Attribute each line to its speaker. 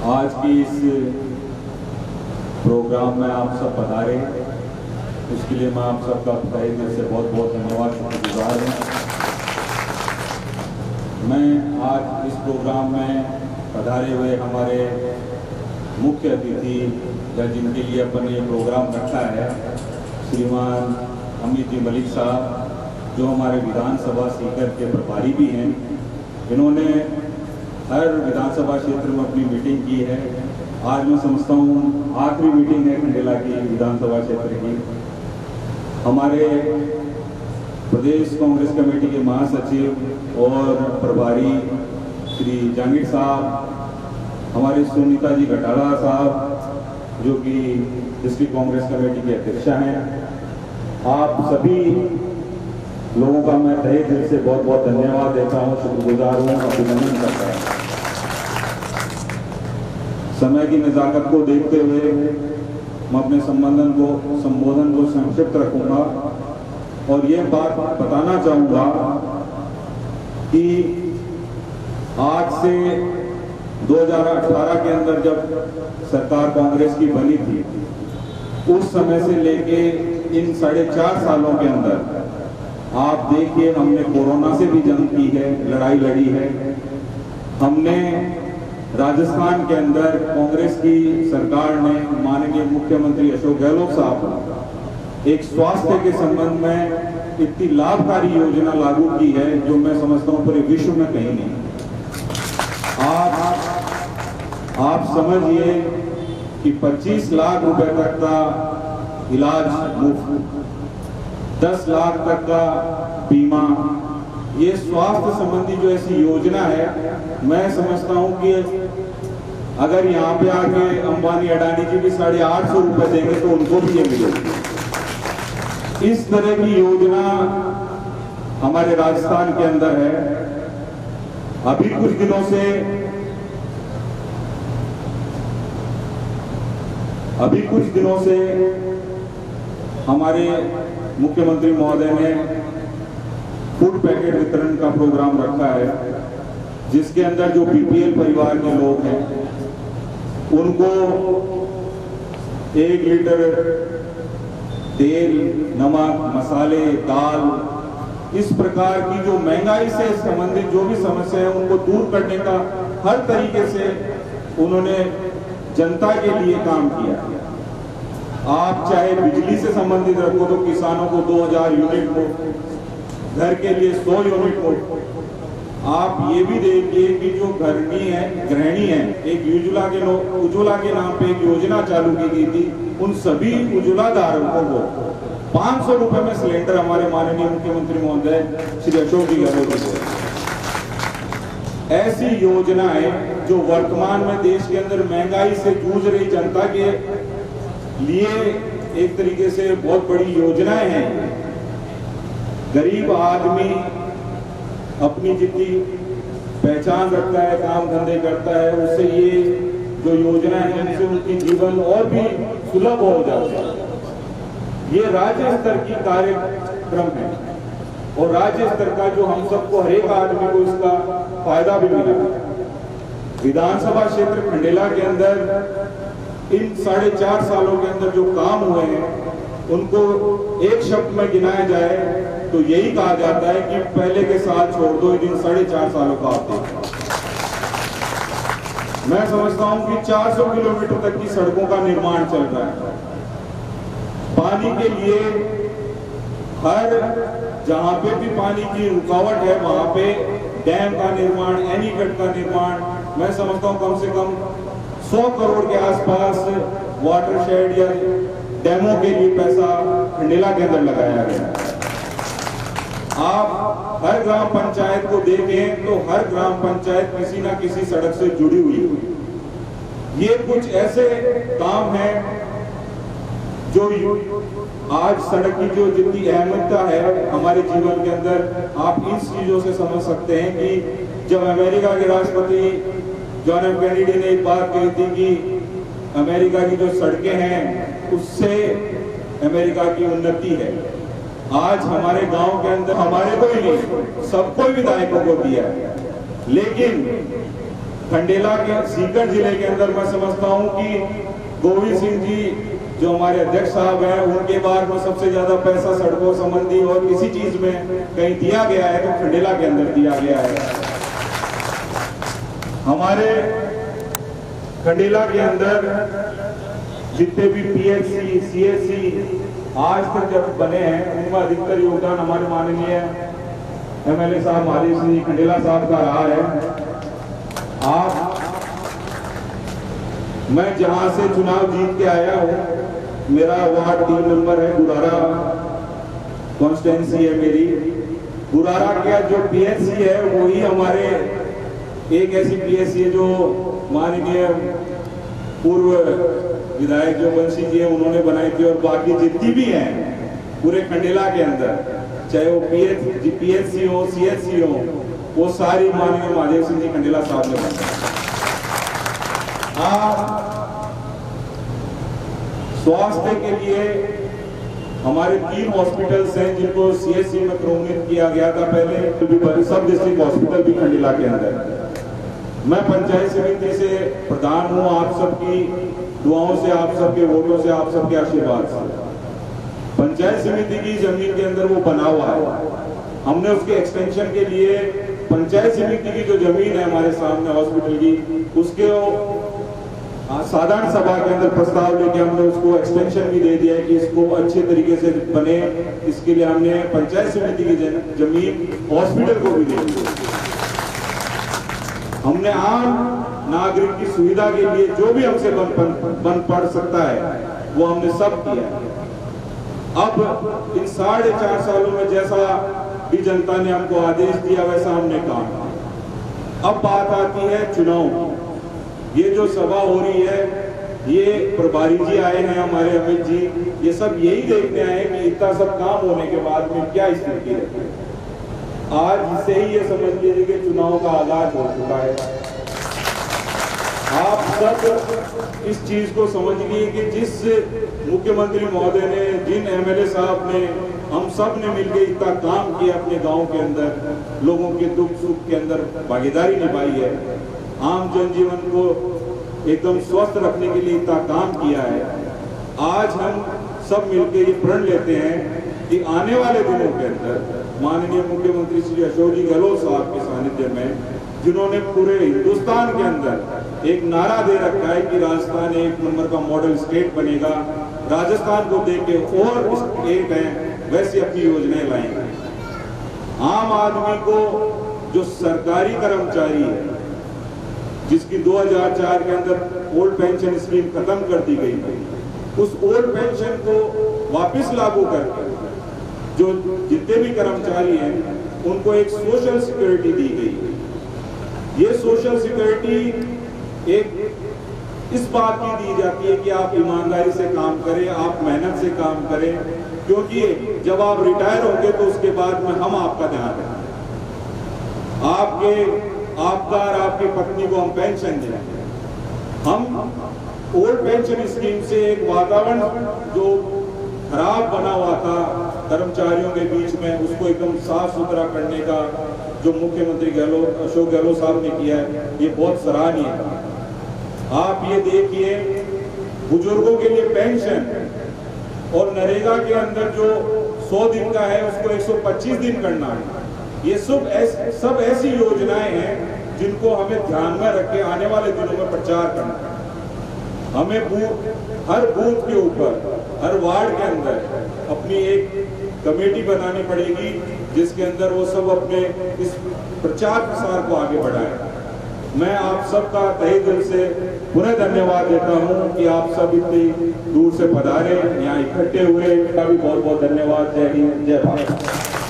Speaker 1: आज की इस प्रोग्राम में आप सब पधारे, उसके लिए मैं आप सबका तहे दिल से बहुत बहुत धन्यवाद शुक्रगुजार हूँ। मैं आज इस प्रोग्राम में पधारे हुए हमारे मुख्य अतिथि या जिनके लिए अपन ये प्रोग्राम रखा है, श्रीमान अमित जी मलिक साहब, जो हमारे विधानसभा सीकर के प्रभारी भी हैं। इन्होंने हर विधानसभा क्षेत्र में अपनी मीटिंग की है। आज मैं समझता हूँ आखिरी मीटिंग है खंडेला की विधानसभा क्षेत्र की। हमारे प्रदेश कांग्रेस कमेटी के महासचिव और प्रभारी श्री जहांगीर साहब, हमारे सुनीता जी घटाड़ा साहब जो कि डिस्ट्रिक्ट कांग्रेस कमेटी के अध्यक्ष हैं, आप सभी लोगों का मैं तहे दिल से बहुत बहुत धन्यवाद देता हूँ, शुक्रगुजार हूँ, अभिनंदन करता हूँ। समय की नज़ाकत को देखते हुए मैं अपने संबोधन को संक्षिप्त रखूंगा और ये बात बताना चाहूँगा कि आज से 2018 के अंदर जब सरकार कांग्रेस की बनी थी, उस समय से लेके इन 4.5 सालों के अंदर आप देखिए हमने कोरोना से भी जंग की है, लड़ाई लड़ी है। हमने राजस्थान के अंदर कांग्रेस की सरकार ने माननीय मुख्यमंत्री अशोक गहलोत साहब एक स्वास्थ्य के संबंध में इतनी लाभकारी योजना लागू की है जो मैं समझता हूं पूरे विश्व में कहीं नहीं। आप समझिए कि 25 लाख रुपए तक का इलाज मुफ्त, 10 लाख तक का बीमा, ये स्वास्थ्य संबंधी जो ऐसी योजना है, मैं समझता हूं कि अगर यहाँ पे आके अंबानी अडानी जी भी 850 रुपए देंगे तो उनको भी ये मिलेगी। इस तरह की योजना हमारे राजस्थान के अंदर है। अभी कुछ दिनों से हमारे मुख्यमंत्री महोदय ने फूड पैकेट वितरण का प्रोग्राम रखा है, जिसके अंदर जो बीपीएल परिवार के लोग हैं उनको 1 लीटर तेल, नमक, मसाले, दाल, इस प्रकार की जो महंगाई से संबंधित जो भी समस्या है उनको दूर करने का हर तरीके से उन्होंने जनता के लिए काम किया। आप चाहे बिजली से संबंधित रखो तो किसानों को 2000 यूनिट को, घर के लिए 100 यूनिट को। आप ये भी देखिए कि जो गृहिणी है, एक उज्ज्वला के नाम पे एक योजना चालू की गई थी, उन सभी उज्ज्वला धारकों को 500 रुपए में सिलेंडर हमारे माननीय मुख्यमंत्री महोदय श्री अशोक जी गहलोत जी। ऐसी योजनाएं जो वर्तमान में देश के अंदर महंगाई से जूझ रही जनता के लिए एक तरीके से बहुत बड़ी योजनाएं हैं। गरीब आदमी अपनी जितनी पहचान रखता है, काम धंधे करता है, उससे ये जो योजना है उनसे उनकी जीवन और भी सुलभ हो जाता है। ये राज्य स्तर की कार्यक्रम है और राज्य स्तर का जो हम सबको हर एक आदमी को इसका फायदा भी मिला। विधानसभा क्षेत्र खंडेला के अंदर इन 4.5 सालों के अंदर जो काम हुए हैं उनको एक शब्द में गिनाया जाए तो यही कहा जाता है कि पहले के साल छोड़ दो, इन 4.5 सालों का आप देखो। मैं समझता हूं कि 400 किलोमीटर तक की सड़कों का निर्माण चल रहा है। पानी के लिए हर जहां पे भी पानी की रुकावट है वहां पे डैम का निर्माण, एनीकट का निर्माण, मैं समझता हूं कम से कम 100 करोड़ के आसपास वाटरशेड या डैमों के लिए पैसा खंडेला के अंदर लगाया गया। आप हर ग्राम पंचायत को देखें तो हर ग्राम पंचायत किसी ना किसी सड़क से जुड़ी हुई। ये कुछ ऐसे काम हैं जो आज सड़क की जो जितनी अहमियता है हमारे जीवन के अंदर, आप इन चीजों से समझ सकते हैं कि जब अमेरिका के राष्ट्रपति जॉन एफ कैनेडी ने एक बात कही थी कि अमेरिका की जो सड़कें हैं उससे अमेरिका की उन्नति है। आज हमारे गांव के अंदर हमारे को ही नहीं, सबको विधायकों को दिया है, लेकिन खंडेला के सीकर जिले के अंदर मैं समझता हूं कि गोविंद सिंह जी जो हमारे अध्यक्ष साहब हैं, उनके बाद में सबसे ज्यादा पैसा सड़कों संबंधी और किसी चीज में कहीं दिया गया है तो खंडेला के अंदर दिया गया है। हमारे खंडेला के अंदर जितने भी पीएचसी, सीएचसी आज तक जब बने हैं, उनका अधिकतर योगदान हमारे माननीय एमएलए साहब महादेव सिंह खंडेला साहब का रहा है। मैं जहां से चुनाव जीत के आया हूं, मेरा वार्ड 3 नंबर है, गुरारा कॉन्स्टिट्यूंसी है मेरी। गुरारा का जो पीएचसी है वही हमारे एक ऐसी पीएचसी है जो माननीय पूर्व विधायक जो बंसी जी है उन्होंने बनाई थी, और बाकी जितनी भी हैं पूरे खंडेला के अंदर, चाहे वो पीएचसी हो, सीएचसी हो, वो सारी माननीय महादेव सिंह जी खंडेला साहब ने बनाई। स्वास्थ्य के लिए हमारे 3 हॉस्पिटल्स हैं जिनको सीएचसी में प्रोन्नत किया गया था पहले, सब डिस्ट्रिक्ट हॉस्पिटल भी खंडेला के अंदर। मैं पंचायत समिति से प्रधान हूं, आप सबकी दुआओं से, आप सबके वोटों से, आप सबके आशीर्वाद से पंचायत समिति की जमीन के अंदर वो बना हुआ है। हमने उसके एक्सटेंशन के लिए पंचायत समिति की जो जमीन है हमारे सामने हॉस्पिटल की, उसके साधारण सभा के अंदर प्रस्ताव लेके हमने उसको एक्सटेंशन भी दे दिया है कि इसको अच्छे तरीके से बने। इसके लिए हमने पंचायत समिति की जमीन हॉस्पिटल को भी दे दी। हमने आम नागरिक की सुविधा के लिए जो भी हमसे बन पड़ सकता है वो हमने सब किया। अब इन 4.5 सालों में जैसा भी जनता ने हमको आदेश दिया वैसा हमने काम किया। अब बात आती है चुनाव की। ये जो सभा हो रही है, ये प्रभारी जी आए हैं हमारे अमित जी, ये सब यही देखने आए कि इतना सब काम होने के बाद में क्या स्थिति है। आज से ही ये समझ लीजिए कि चुनाव का आगाज हो चुका है। आप सब इस चीज को समझ लीजिए कि जिस मुख्यमंत्री महोदय ने, जिन एमएलए साहब ने, हम सब ने मिलकर इतना काम किया अपने गांव के अंदर, लोगों के दुख सुख के अंदर भागीदारी निभाई है, आम जनजीवन को एकदम स्वस्थ रखने के लिए इतना काम किया है। आज हम सब मिलकर ये प्रण लेते हैं कि आने वाले दिनों के अंदर माननीय मुख्यमंत्री श्री अशोक जी गहलोत साहब के सानिध्य में, जिन्होंने पूरे हिंदुस्तान के अंदर एक नारा दे रखा है कि राजस्थान 1 नंबर का मॉडल स्टेट बनेगा, राजस्थान को देख के और एक है वैसी अपनी योजनाएं लाएंगे। आम आदमी को जो सरकारी कर्मचारी है, जिसकी 2004 के अंदर ओल्ड पेंशन स्कीम खत्म कर दी गई थी, उस ओल्ड पेंशन को वापस लागू करके जो जितने भी कर्मचारी हैं उनको एक सोशल सिक्योरिटी दी गई। ये सोशल सिक्योरिटी एक इस बात की दी जाती है कि आप ईमानदारी से काम करें, आप मेहनत से काम करें, क्योंकि जब आप रिटायर होंगे तो उसके बाद में हम आपका ध्यान रखेंगे, आपका और आपकी पत्नी को हम पेंशन देंगे। हम ओल्ड पेंशन स्कीम से एक वातावरण जो खराब बना हुआ था कर्मचारियों के बीच में, उसको एकदम साफ सुथरा करने का जो मुख्यमंत्री अशोक गहलोत साहब ने किया है, ये बहुत सराहनीय है। आप ये देखिए, बुजुर्गों के लिए पेंशन और नरेगा के अंदर जो 100 दिन का है उसको 125 दिन करना है। ये सब ऐसी योजनाएं हैं जिनको हमें ध्यान में रख के आने वाले दिनों में प्रचार करना है। हमें हर बूथ के ऊपर, हर वार्ड के अंदर अपनी एक कमेटी बनानी पड़ेगी जिसके अंदर वो सब अपने इस प्रचार प्रसार को आगे बढ़ाएं। मैं आप सबका तहे दिल से पुनः धन्यवाद देता हूं कि आप सब इतनी दूर से पधारे, यहाँ इकट्ठे हुए। का भी बहुत बहुत धन्यवाद। जय हिंद, जय भारत।